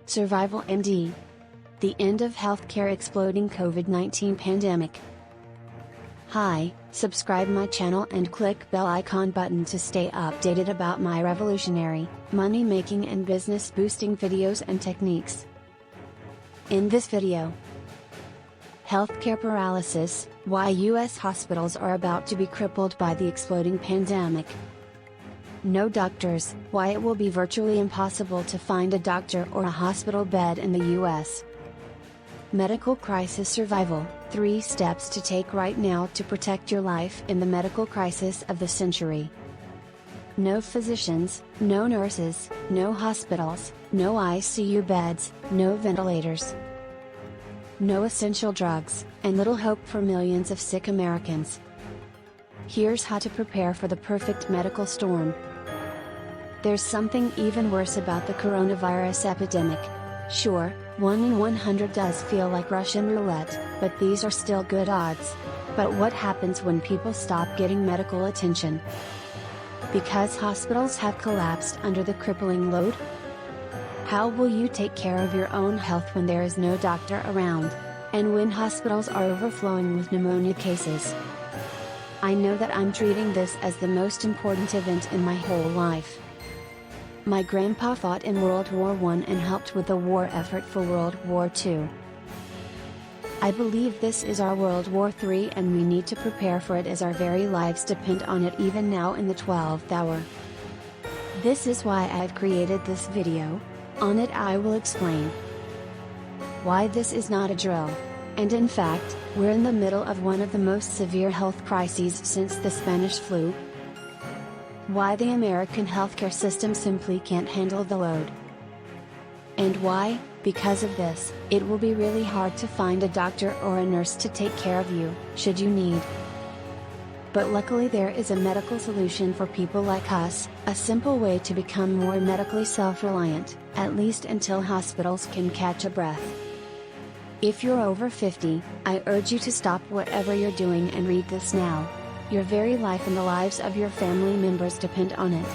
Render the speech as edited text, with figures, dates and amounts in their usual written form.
Survival MD. The end of healthcare exploding COVID-19 pandemic. Hi, subscribe my channel and click bell icon button to stay updated about my revolutionary, money-making and business-boosting videos and techniques. In this video, healthcare paralysis, why US hospitals are about to be crippled by the exploding pandemic. No doctors, why it will be virtually impossible to find a doctor or a hospital bed in the US. Medical crisis survival, 3 steps to take right now to protect your life in the medical crisis of the century. No physicians, no nurses, no hospitals, no ICU beds, no ventilators. No essential drugs, and little hope for millions of sick Americans. Here's how to prepare for the perfect medical storm. There's something even worse about the coronavirus epidemic. Sure, 1 in 100 does feel like Russian roulette, but these are still good odds. But what happens when people stop getting medical attention? Because hospitals have collapsed under the crippling load? How will you take care of your own health when there is no doctor around, and when hospitals are overflowing with pneumonia cases? I know that I'm treating this as the most important event in my whole life. My grandpa fought in World War I and helped with the war effort for World War II. I believe this is our World War III and we need to prepare for it as our very lives depend on it even now in the 12th hour. This is why I've created this video. On it I will explain why this is not a drill, and in fact, we're in the middle of one of the most severe health crises since the Spanish flu. Why the American healthcare system simply can't handle the load. And why, because of this, it will be really hard to find a doctor or a nurse to take care of you, should you need. But luckily there is a medical solution for people like us, a simple way to become more medically self-reliant, at least until hospitals can catch a breath. If you're over 50, I urge you to stop whatever you're doing and read this now. Your very life and the lives of your family members depend on it.